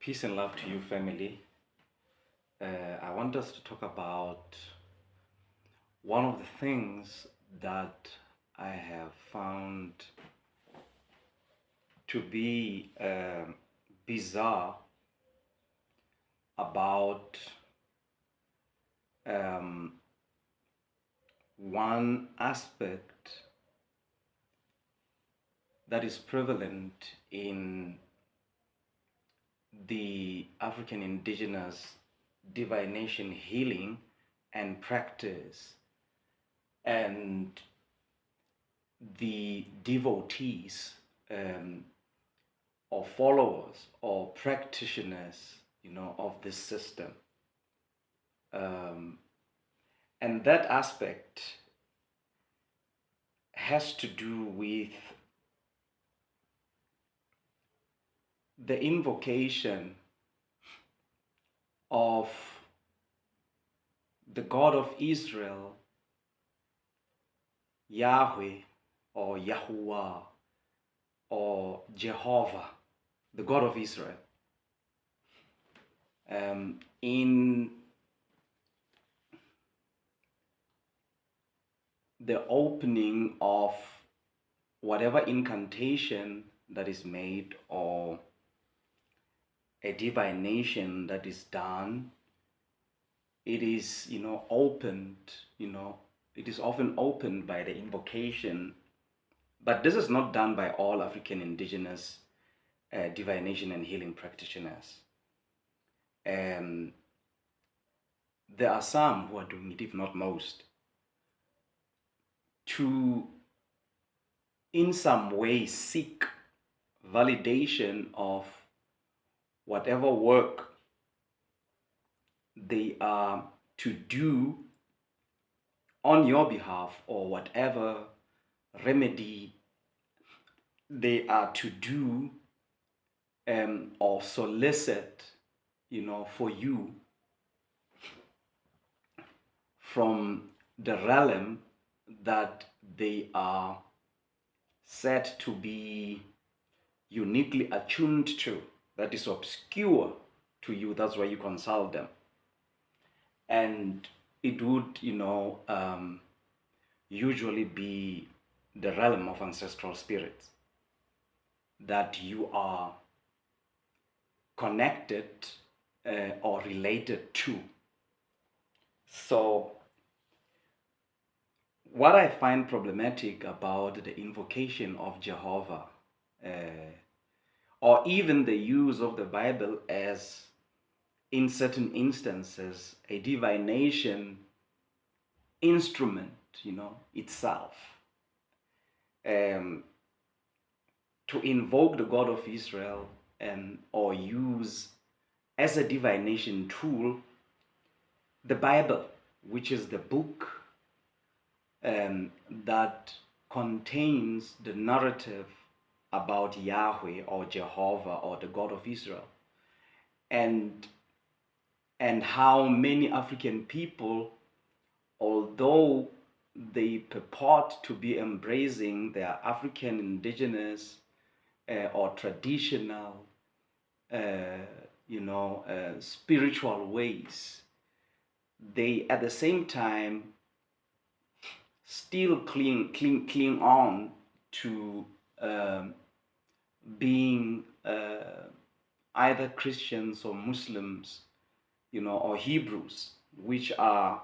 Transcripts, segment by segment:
Peace and love to you, family. I want us to talk about one of the things that I have found to be bizarre about um, one aspect that is prevalent in the African indigenous divination healing and practice, and the devotees or followers or practitioners, of this system. Um, and that aspect has to do with the invocation of the God of Israel, Yahweh, or Yahuwah, or Jehovah, the God of Israel, in the opening of whatever incantation that is made or a divination that is done. It is, opened, it is often opened by the invocation, but this is not done by all African indigenous divination and healing practitioners. There are some who are doing it, if not most, to in some way seek validation of whatever work they are to do on your behalf, or whatever remedy they are to do or solicit, for you from the realm that they are said to be uniquely attuned to, that is obscure to you. That's why you consult them. And it would, usually be the realm of ancestral spirits that you are connected or related to. So what I find problematic about the invocation of Jehovah, or even the use of the Bible as, in certain instances, a divination instrument, itself, to invoke the God of Israel, or use as a divination tool the Bible, which is the book that contains the narrative about Yahweh or Jehovah or the God of Israel, and how many African people, although they purport to be embracing their African indigenous or traditional, spiritual ways, they at the same time still cling on to being either Christians or Muslims, or Hebrews, which are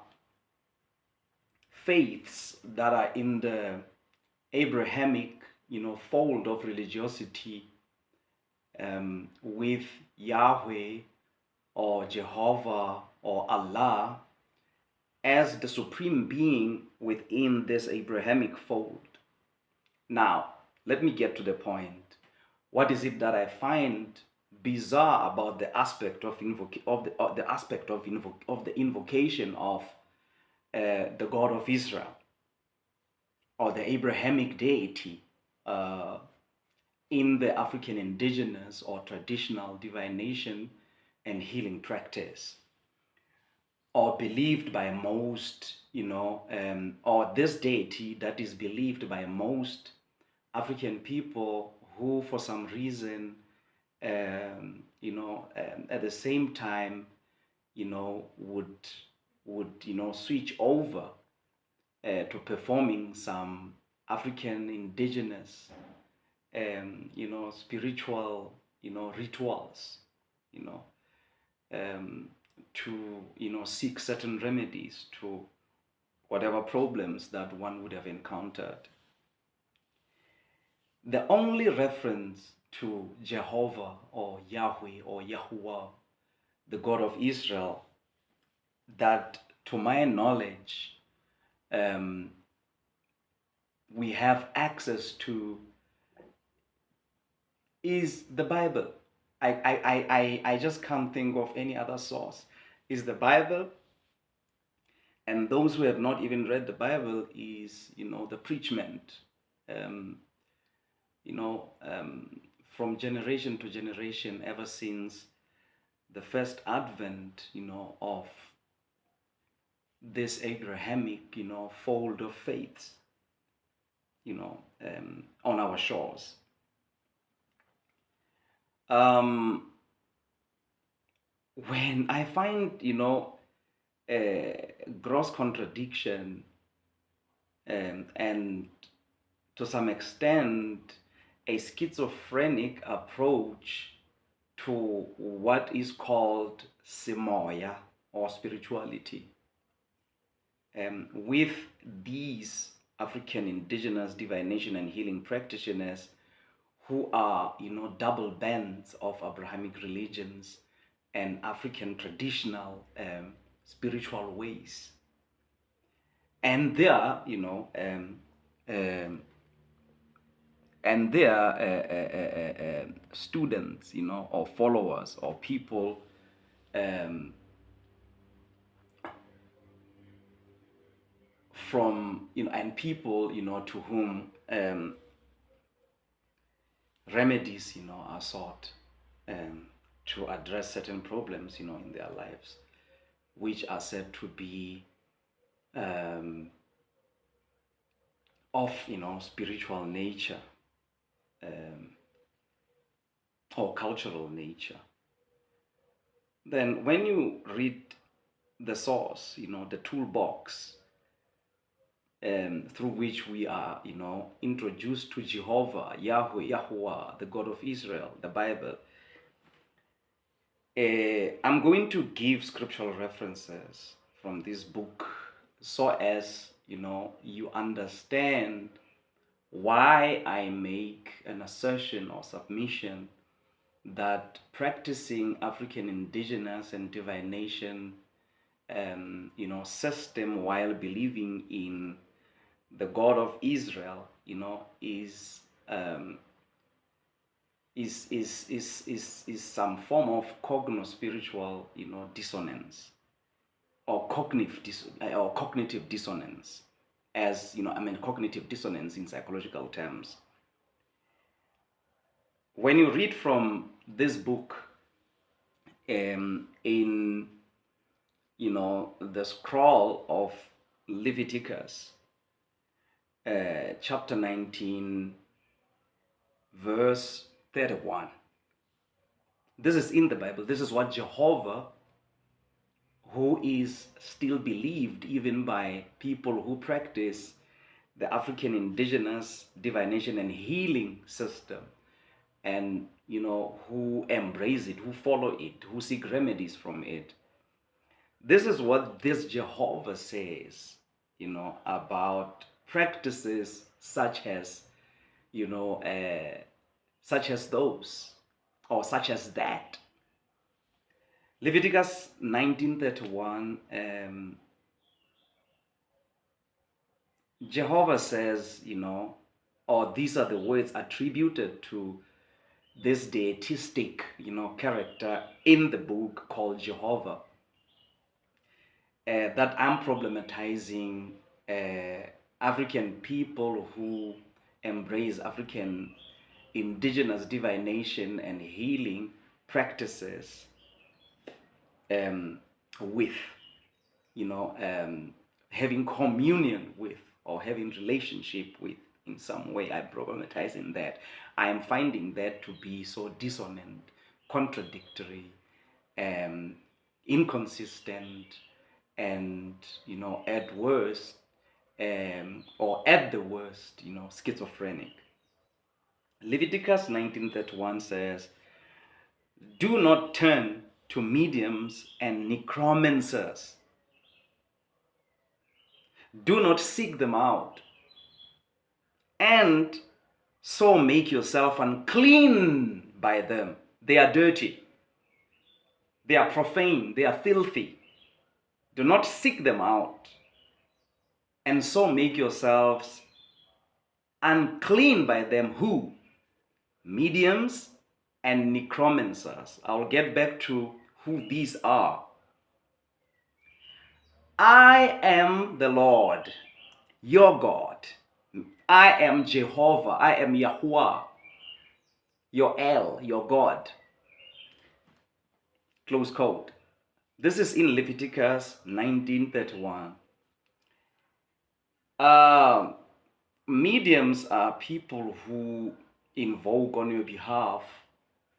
faiths that are in the Abrahamic, fold of religiosity, with Yahweh or Jehovah or Allah as the supreme being within this Abrahamic fold. Now, let me get to the point. What is it that I find bizarre about the aspect of the invocation of the God of Israel, or the Abrahamic deity, in the African indigenous or traditional divination and healing practice, or believed by most, or this deity that is believed by most African people who, for some reason, at the same time, would switch over to performing some African indigenous, spiritual, rituals, you know, to, seek certain remedies to whatever problems that one would have encountered. The only reference to Jehovah or Yahweh or Yahuwah, the God of Israel, that to my knowledge we have access to is the Bible. I just can't think of any other source. Is the Bible, and those who have not even read the Bible is, the preachment, from generation to generation, ever since the first advent, of this Abrahamic, fold of faiths, on our shores. When I find, a gross contradiction, and to some extent a schizophrenic approach to what is called simoya or spirituality, with these African indigenous divination and healing practitioners who are, double bands of Abrahamic religions and African traditional spiritual ways. And their, students, or followers, or people from, and people, to whom remedies, are sought to address certain problems, in their lives, which are said to be of, spiritual nature or cultural nature. Then when you read the source, the toolbox through which we are, introduced to Jehovah, Yahweh, Yahuwah, the God of Israel, the Bible, I'm going to give scriptural references from this book so as, you understand why I make an assertion or submission that practicing African indigenous and divination system while believing in the God of Israel, is some form of cogno-spiritual, dissonance, or cognitive dissonance, as cognitive dissonance in psychological terms. When you read from this book, in the scroll of Leviticus, chapter 19, verse 31. This is in the Bible. This is what Jehovah, who is still believed even by people who practice the African indigenous divination and healing system, and who embrace it, who follow it, who seek remedies from it. This is what this Jehovah says, about practices such as, such as those, or such as that. Leviticus 19:31, Jehovah says, or these are the words attributed to this deitistic, character in the book called Jehovah, that I'm problematizing African people who embrace African indigenous divination and healing practices with, having communion with, or having relationship with in some way. I'm problematizing that. I am finding that to be so dissonant contradictory, inconsistent, and at worst, or at the worst, schizophrenic. Leviticus 19:31 says, "Do not turn to mediums and necromancers. Do not seek them out, and so make yourself unclean by them." They are dirty, they are profane, they are filthy. Do not seek them out, and so make yourselves unclean by them. Who? Mediums and necromancers. I'll get back to who these are. I am the Lord, your God. I am Jehovah. I am Yahuwah, your El, your God. Close quote. This is in Leviticus 19:31. Mediums are people who invoke on your behalf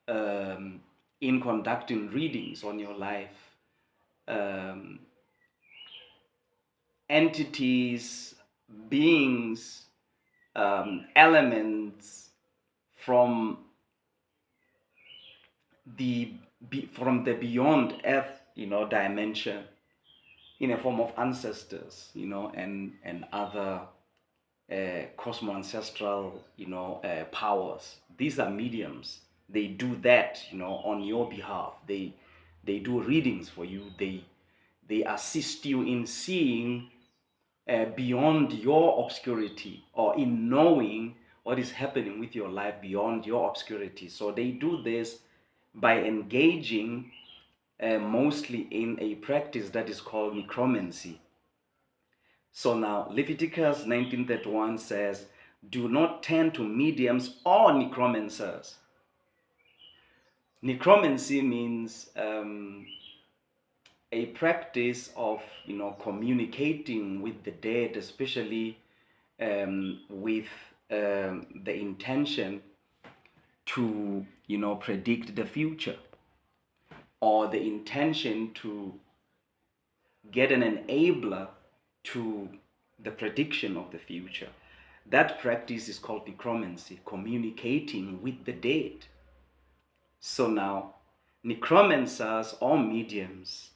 in conducting readings on your life. Entities, beings, elements from the beyond earth, dimension, in a form of ancestors, and other cosmo-ancestral, powers. These are mediums. They do that, on your behalf. They do readings for you. They assist you in seeing beyond your obscurity, or in knowing what is happening with your life beyond your obscurity. So they do this by engaging mostly in a practice that is called necromancy. So now Leviticus 19:31 says, "Do not turn to mediums or necromancers." Necromancy means a practice of communicating with the dead, especially with the intention to predict the future, or the intention to get an enabler to the prediction of the future. That practice is called necromancy, communicating with the dead. So now, necromancers or mediums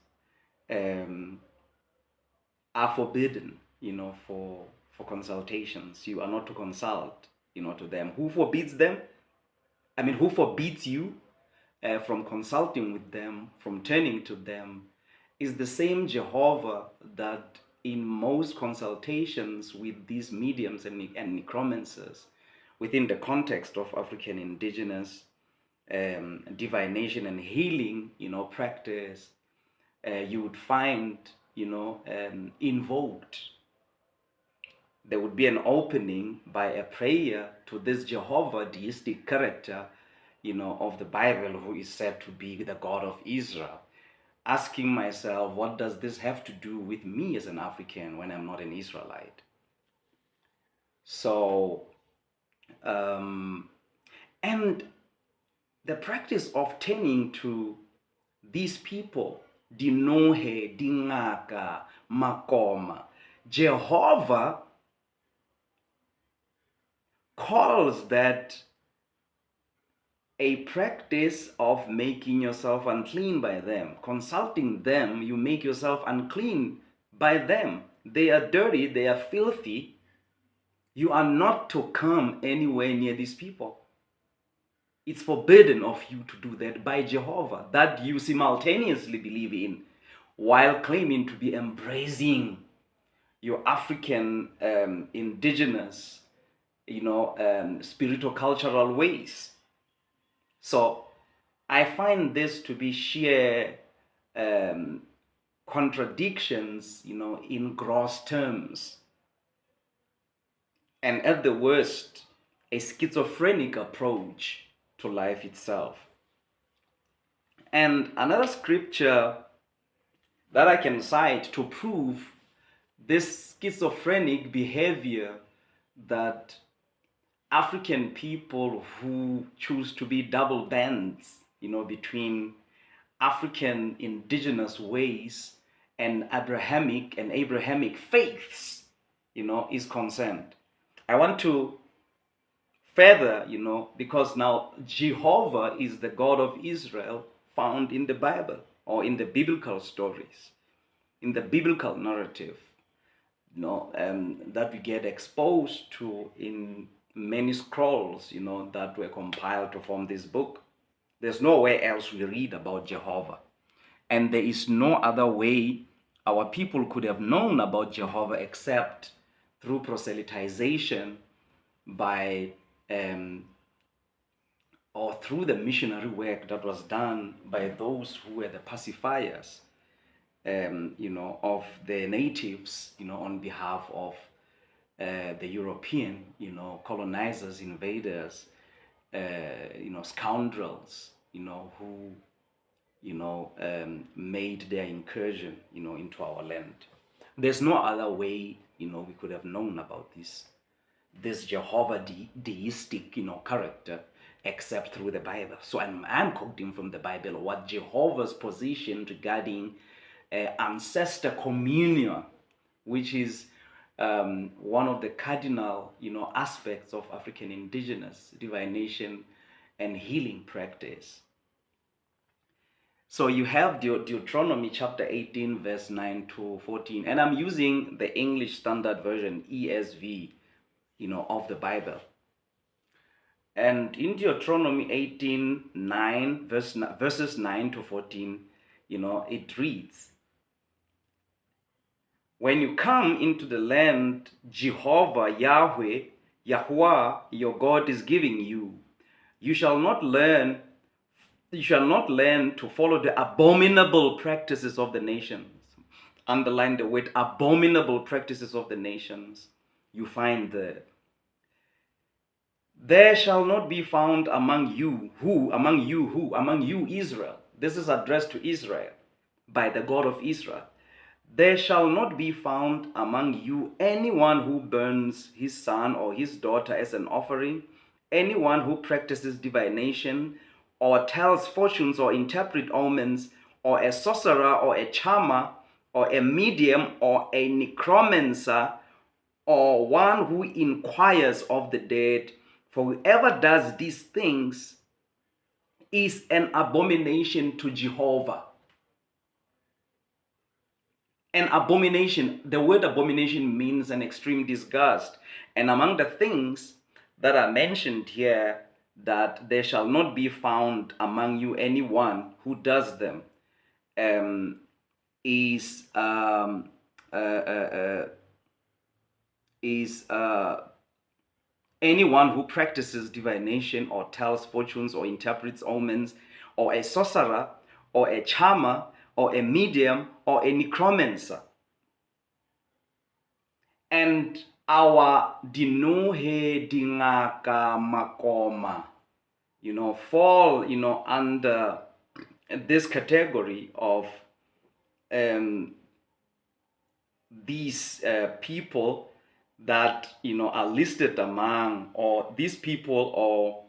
are forbidden, for consultations. You are not to consult, to them. Who forbids them? Who forbids you from consulting with them, from turning to them, is the same Jehovah that in most consultations with these mediums and necromancers within the context of African indigenous divination and healing, practice, you would find, invoked. There would be an opening by a prayer to this Jehovah deistic character, of the Bible, who is said to be the God of Israel, asking myself, what does this have to do with me as an African when I'm not an Israelite? So, and the practice of turning to these people, Dinohe, Dingaka, Makoma, Jehovah calls that a practice of making yourself unclean by them. Consulting them, you make yourself unclean by them. They are dirty, they are filthy. You are not to come anywhere near these people. It's forbidden of you to do that by Jehovah, that you simultaneously believe in, while claiming to be embracing your African indigenous, spiritual cultural ways. So I find this to be sheer contradictions, in gross terms. And at the worst, a schizophrenic approach to life itself. And another scripture that I can cite to prove this schizophrenic behavior that African people who choose to be double bands, between African indigenous ways and Abrahamic faiths, is concerned. I want to further, because now Jehovah is the God of Israel found in the Bible or in the biblical stories, in the biblical narrative, that we get exposed to in many scrolls, that were compiled to form this book. There's nowhere else we read about Jehovah. And there is no other way our people could have known about Jehovah except through proselytization by or through the missionary work that was done by those who were the pacifiers, of the natives, on behalf of the European, colonizers, invaders, scoundrels, who, made their incursion, into our land. There's no other way, we could have known about this Jehovah deistic, character, except through the Bible. So I'm quoting from the Bible what Jehovah's position regarding ancestor communion, which is one of the cardinal, aspects of African indigenous divination and healing practice. So you have Deuteronomy chapter 18, verse 9 to 14, and I'm using the English Standard Version, ESV, of the Bible. And in Deuteronomy 18, 9, verses 9 to 14, it reads, "When you come into the land Jehovah, Yahweh, your God is giving you, you shall not learn to follow the abominable practices of the nations." Underline the word abominable practices of the nations. You find there shall not be found among you Israel. This is addressed to Israel by the God of Israel. "There shall not be found among you anyone who burns his son or his daughter as an offering, anyone who practices divination, or tells fortunes or interpret omens, or a sorcerer or a charmer, or a medium or a necromancer, or one who inquires of the dead. For whoever does these things is an abomination to Jehovah." An abomination, the word abomination means an extreme disgust. And among the things that are mentioned here, that there shall not be found among you anyone who does them, is anyone who practices divination or tells fortunes or interprets omens, or a sorcerer or a charmer or a medium or a necromancer. And our dinohe, dingaka, makoma, fall, under this category of these people that are listed among, or these people or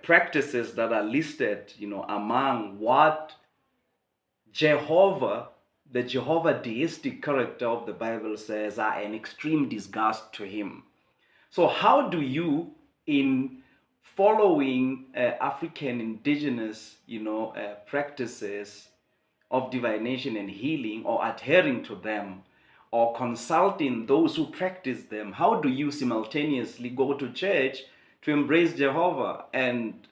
practices that are listed among what Jehovah, the Jehovah deistic character of the Bible, says are an extreme disgust to him. So how do you, in following African indigenous practices of divination and healing, or adhering to them, or consulting those who practice them, how do you simultaneously go to church to embrace Jehovah? And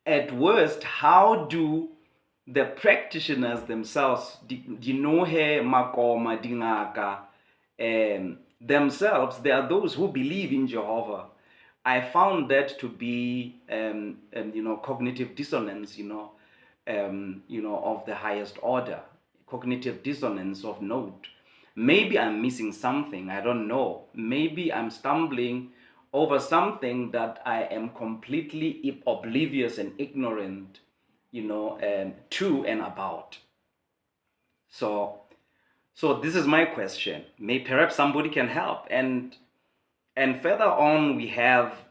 at worst, how do the practitioners themselves, dinohe makoma dingaka, themselves, they are those who believe in Jehovah? I found that to be cognitive dissonance, of the highest order, cognitive dissonance of note. Maybe I'm missing something, I don't know. Maybe I'm stumbling over something that I am completely oblivious and ignorant, to and about. So this is my question. Perhaps somebody can help. And further on, we have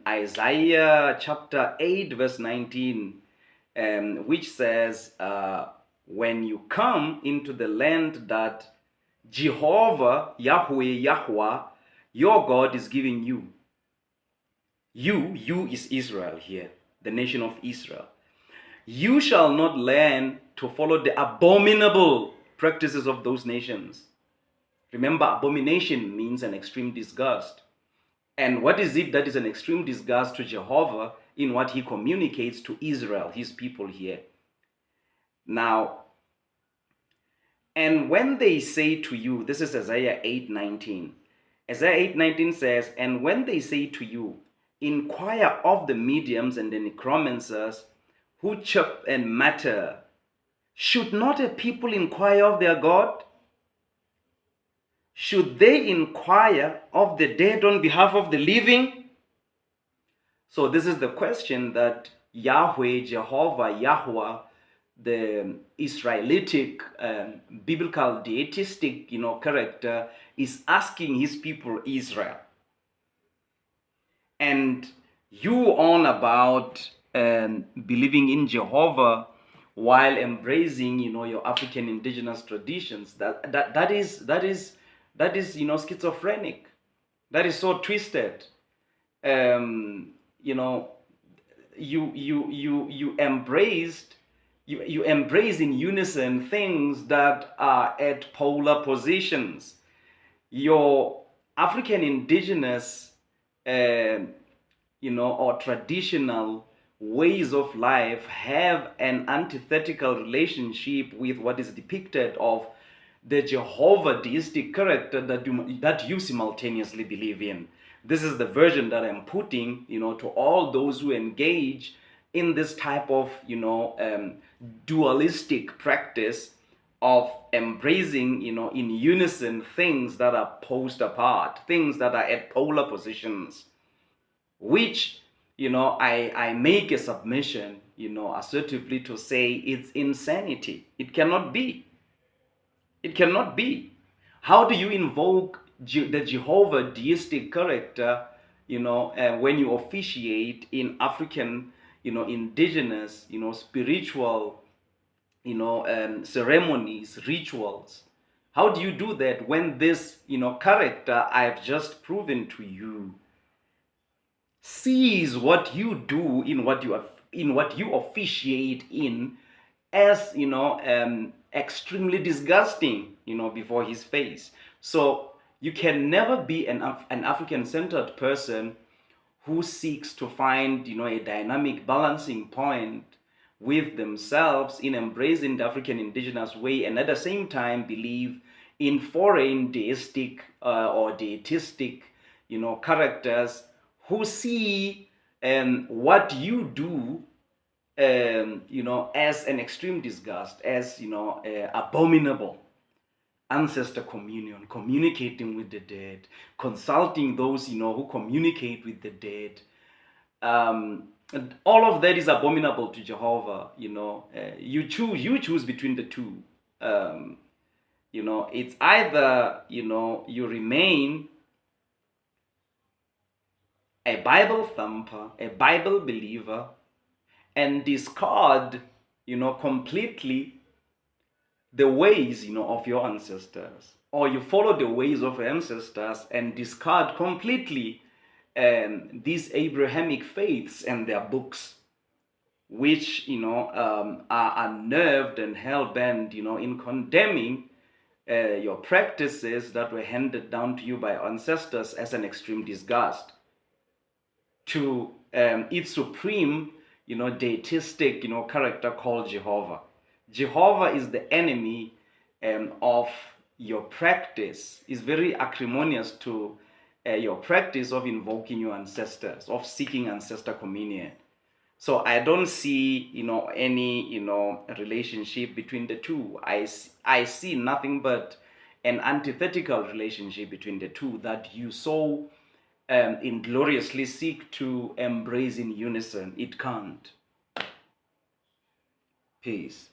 Isaiah chapter 8, verse 19. which says, when you come into the land that Jehovah, Yahweh, your God is giving you. You is Israel here, the nation of Israel. You shall not learn to follow the abominable practices of those nations. Remember, abomination means an extreme disgust. And what is it that is an extreme disgust to Jehovah in what he communicates to Israel, his people here? Now, and when they say to you, this is Isaiah 8:19. Isaiah 8:19 says, and when they say to you, inquire of the mediums and the necromancers who chop and matter, should not a people inquire of their God? Should they inquire of the dead on behalf of the living? So this is the question that Yahweh, Jehovah, Yahweh, the Israelitic biblical deistic character, is asking his people Israel. And you on about believing in Jehovah while embracing your African indigenous traditions, that is schizophrenic. That is so twisted. You embraced you embrace in unison things that are at polar positions. Your African indigenous or traditional ways of life have an antithetical relationship with what is depicted of the Jehovah deistic character that you simultaneously believe in. This is the version that I'm putting, to all those who engage in this type of, dualistic practice of embracing, in unison things that are posed apart, things that are at polar positions, which, I make a submission, assertively to say it's insanity. It cannot be. It cannot be. How do you invoke the Jehovah deistic character, when you officiate in African, indigenous, spiritual, ceremonies, rituals? How do you do that when this, character I've just proven to you sees what you do in what you officiate in as extremely disgusting before his face? So you can never be an African-centered person who seeks to find a dynamic balancing point with themselves in embracing the African indigenous way, and at the same time believe in foreign deistic or deitistic characters who see what you do as an extreme disgust, as abominable. Ancestor communion, communicating with the dead, consulting those who communicate with the dead. And all of that is abominable to Jehovah. You choose between the two. It's either you remain a Bible thumper, a Bible believer, and discard completely the ways of your ancestors, or you follow the ways of your ancestors and discard completely these Abrahamic faiths and their books, which are unnerved and hell-bent in condemning your practices that were handed down to you by ancestors as an extreme disgust to its supreme deitistic character called Jehovah. Jehovah is the enemy of your practice. Is very acrimonious to your practice of invoking your ancestors, of seeking ancestor communion. So I don't see any relationship between the two. I see nothing but an antithetical relationship between the two that you so ingloriously seek to embrace in unison. It can't. Peace.